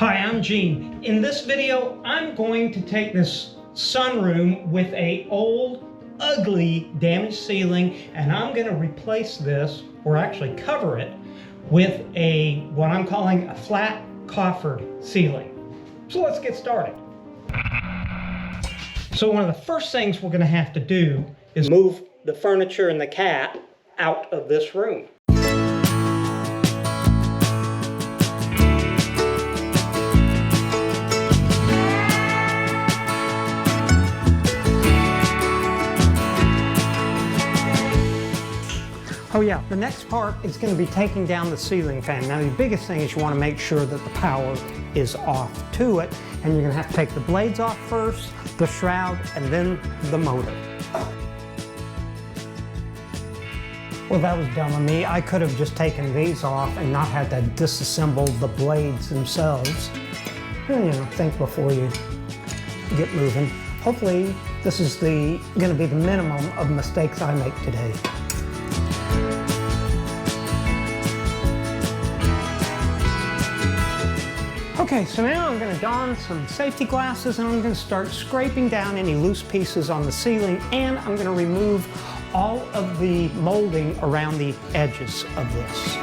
Hi, I'm Gene. In this video, I'm going to take this sunroom with a old, ugly, damaged ceiling, and I'm going to replace this, or actually cover it, with what I'm calling a flat coffered ceiling. So let's get started. So one of the first things we're going to have to do is move the furniture and the cat out of this room. Oh yeah, the next part is going to be taking down the ceiling fan. Now the biggest thing is you want to make sure that the power is off to it, and you're going to have to take the blades off first, the shroud, and then the motor. Well, that was dumb of me. I could have just taken these off and not had to disassemble the blades themselves. And, you know, think before you get moving. Hopefully this is going to be the minimum of mistakes I make today. Okay, so now I'm going to don some safety glasses and I'm going to start scraping down any loose pieces on the ceiling, and I'm going to remove all of the molding around the edges of this.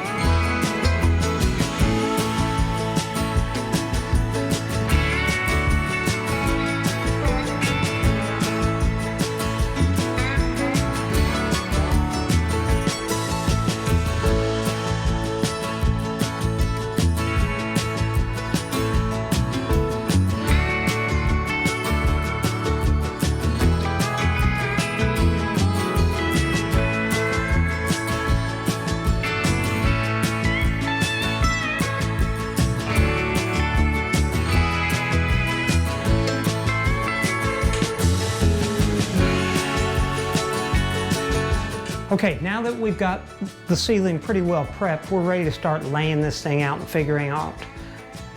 Okay, now that we've got the ceiling pretty well prepped, we're ready to start laying this thing out and figuring out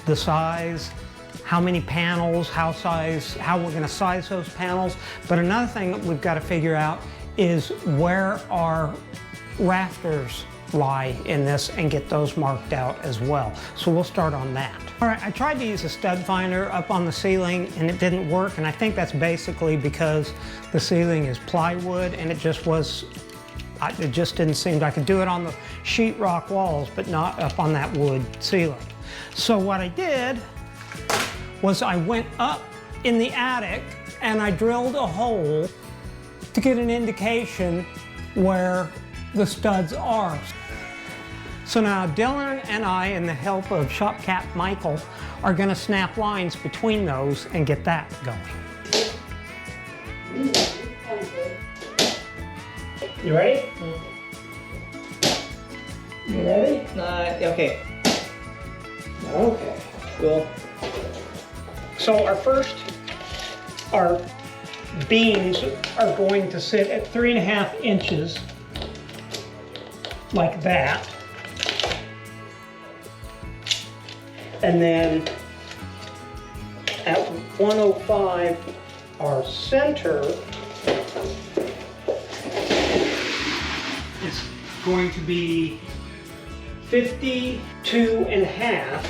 the size, how many panels, how we're going to size those panels. But another thing that we've got to figure out is where our rafters lie in this and get those marked out as well. So we'll start on that. All right, I tried to use a stud finder up on the ceiling and it didn't work, and I think that's basically because the ceiling is plywood and it just didn't seem like I could do it on the sheetrock walls, but not up on that wood ceiling. So what I did was I went up in the attic and I drilled a hole to get an indication where the studs are. So now Dylan and I, in the help of shop cat Michael, are going to snap lines between those and get that going. You ready? You ready? Okay. Okay. Cool. So our beams are going to sit at 3.5 inches, like that. And then at 105, our center is going to be 52.5.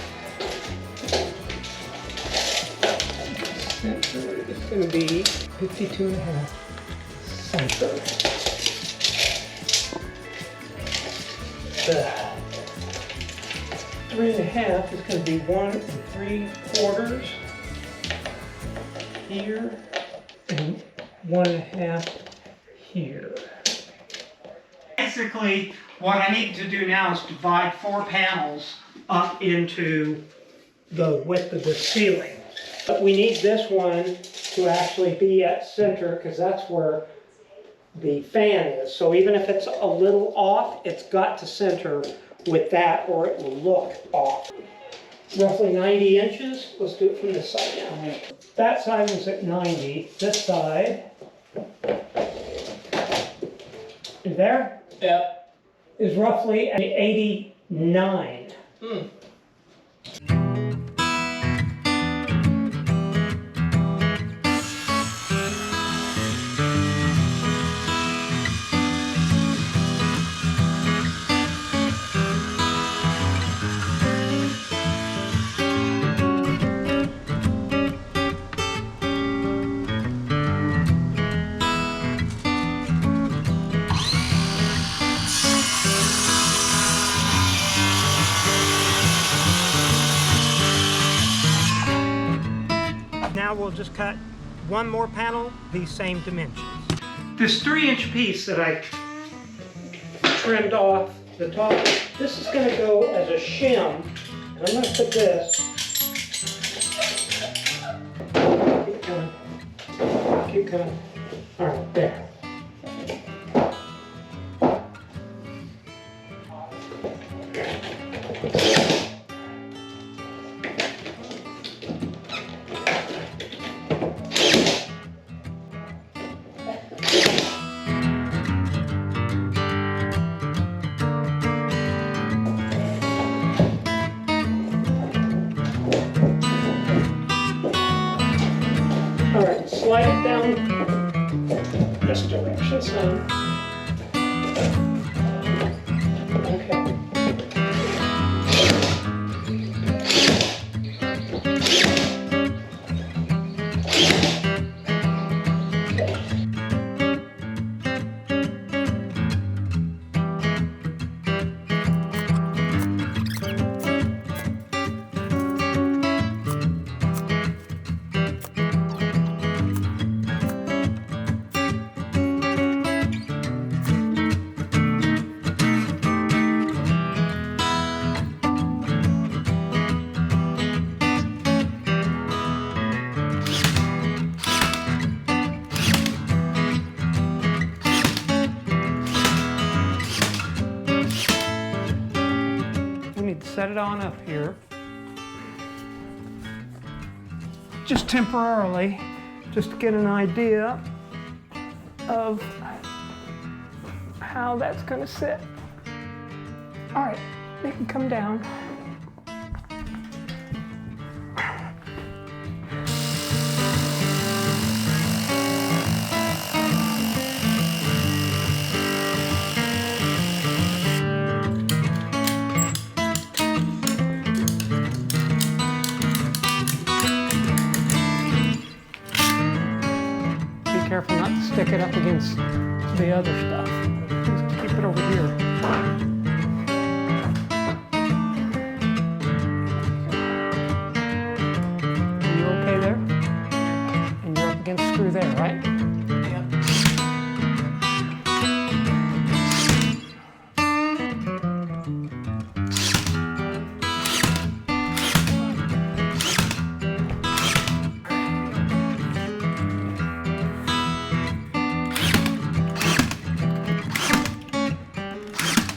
Center is going to be 52.5 center. The 3.5 is going to be 1 3/4 here and 1.5 here. Basically, what I need to do now is divide 4 panels up into the width of the ceiling. But we need this one to actually be at center because that's where the fan is. So even if it's a little off, it's got to center with that or it will look off. Roughly 90 inches. Let's do it from this side now. That side was at 90. This side, is there? Yep. Is roughly at 89. now we'll just cut one more panel, these same dimensions. This 3-inch piece that I trimmed off the top, this is going to go as a shim. And I'm going to put this, keep going, all right, there. All right, slide it down this direction, son. Okay. Set it on up here, just temporarily, just to get an idea of how that's going to sit. All right, they can come down. Careful not to stick it up against the other stuff. Just keep it over here. Are you okay there? And you're up against the screw there, right?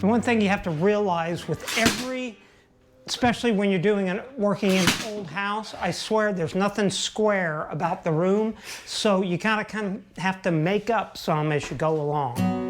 One thing you have to realize with every, especially when you're working in an old house, I swear there's nothing square about the room, so you kind of have to make up some as you go along.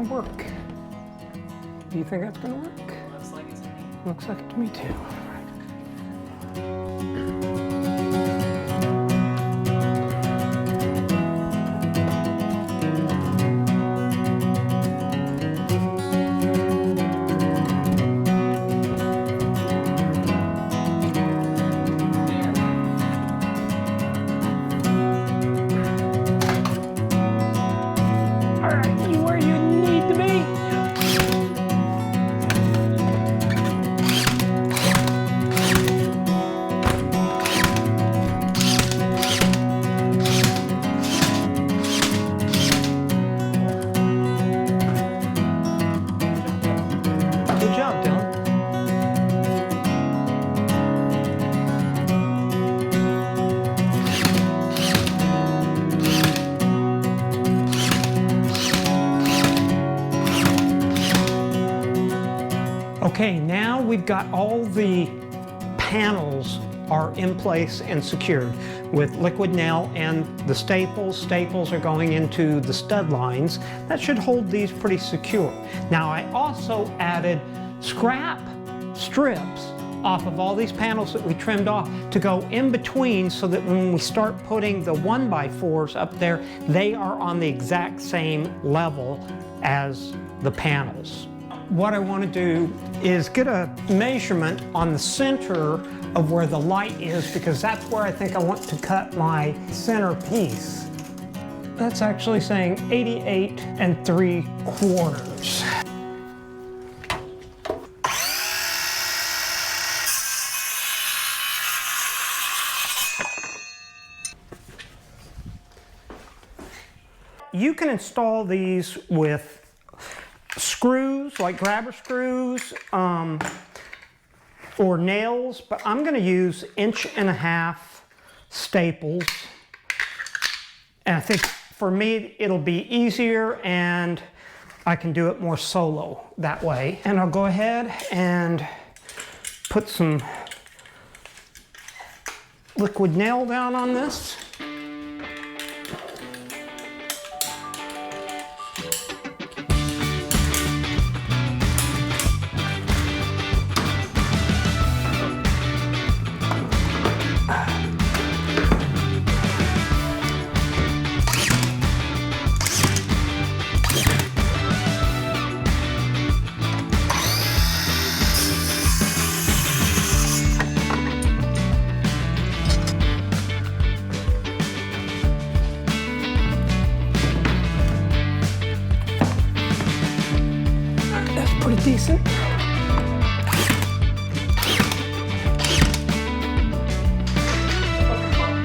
Work. Do you think that's going to work? Looks like it to me. Looks like it to me too. Okay, now we've got all the panels are in place and secured with liquid nail and the staples. Staples are going into the stud lines. That should hold these pretty secure. Now I also added scrap strips off of all these panels that we trimmed off to go in between so that when we start putting the 1x4s up there, they are on the exact same level as the panels. What I want to do is get a measurement on the center of where the light is, because that's where I think I want to cut my center piece. That's actually saying 88 3/4. You can install these with screws, like grabber screws, or nails, but I'm going to use 1.5" staples. And I think for me it'll be easier and I can do it more solo that way. And I'll go ahead and put some liquid nail down on this. Decent.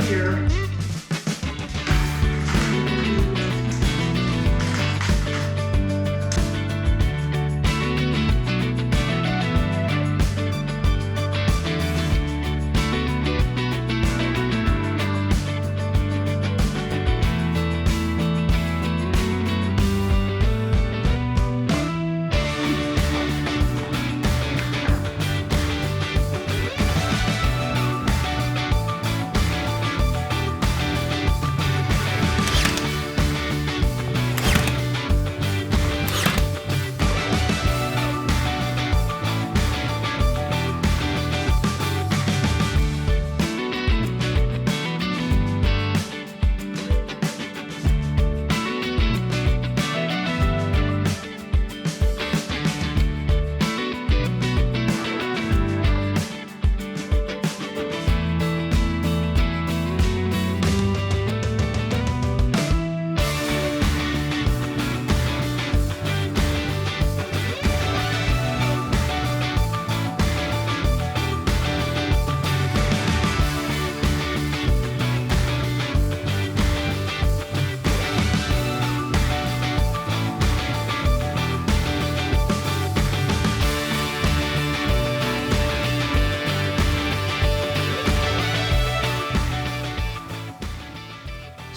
Here.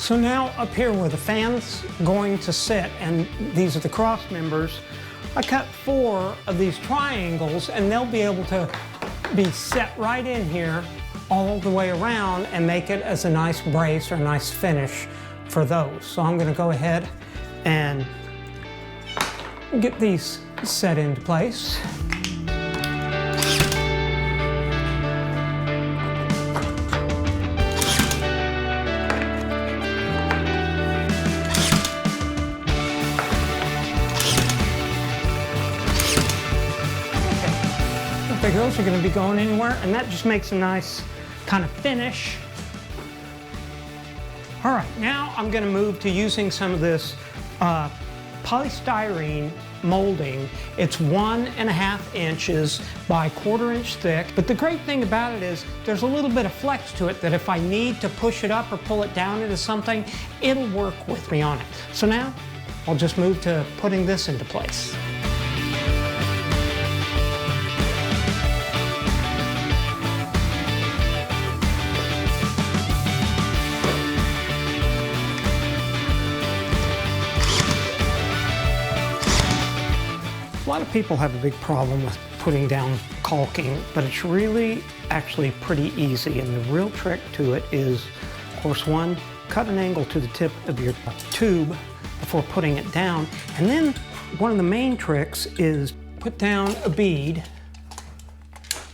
So now up here where the fan's going to sit, and these are the cross members, I cut 4 of these triangles and they'll be able to be set right in here all the way around and make it as a nice brace or a nice finish for those. So I'm going to go ahead and get these set into place. Those are going to be going anywhere, and that just makes a nice kind of finish. All right, now I'm going to move to using some of this polystyrene molding. It's 1.5 inches by 1/4 inch thick, but the great thing about it is there's a little bit of flex to it that if I need to push it up or pull it down into something, it'll work with me on it. So now I'll just move to putting this into place. A lot of of people have a big problem with putting down caulking, but it's really actually pretty easy. And the real trick to it is, of course, one, cut an angle to the tip of your tube before putting it down. And then one of the main tricks is put down a bead,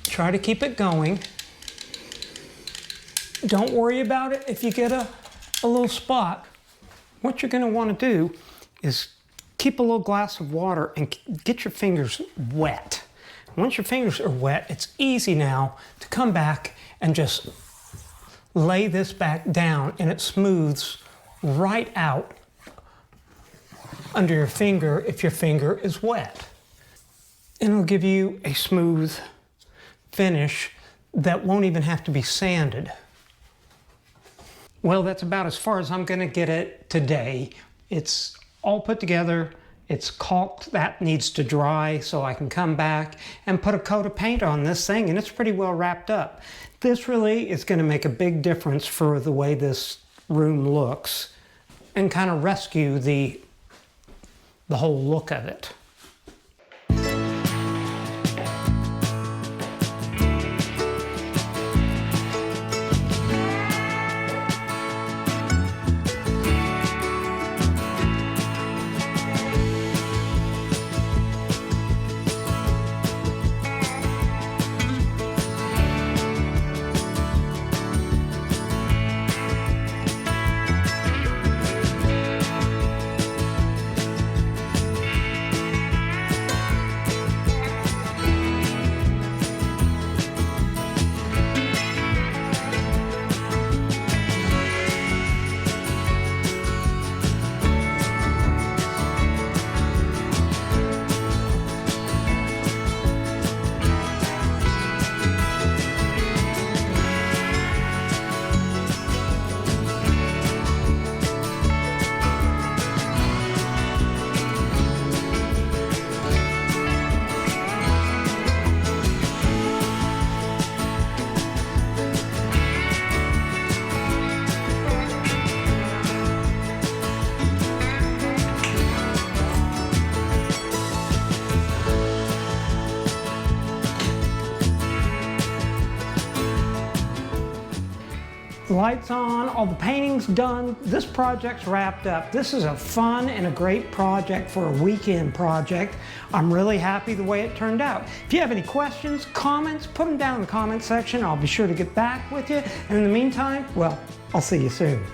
try to keep it going. Don't worry about it if you get a little spot. What you're gonna wanna do is keep a little glass of water and get your fingers wet. Once your fingers are wet, it's easy now to come back and just lay this back down, and it smooths right out under your finger if your finger is wet. And it'll give you a smooth finish that won't even have to be sanded. Well, that's about as far as I'm gonna get it today. It's all put together, it's caulked, that needs to dry so I can come back and put a coat of paint on this thing, and it's pretty well wrapped up. This really is gonna make a big difference for the way this room looks and kind of rescue the whole look of it. The lights on, all the painting's done, this project's wrapped up. This is a fun and a great project for a weekend project. I'm really happy the way it turned out. If you have any questions, comments, put them down in the comment section. I'll be sure to get back with you. And in the meantime, well, I'll see you soon.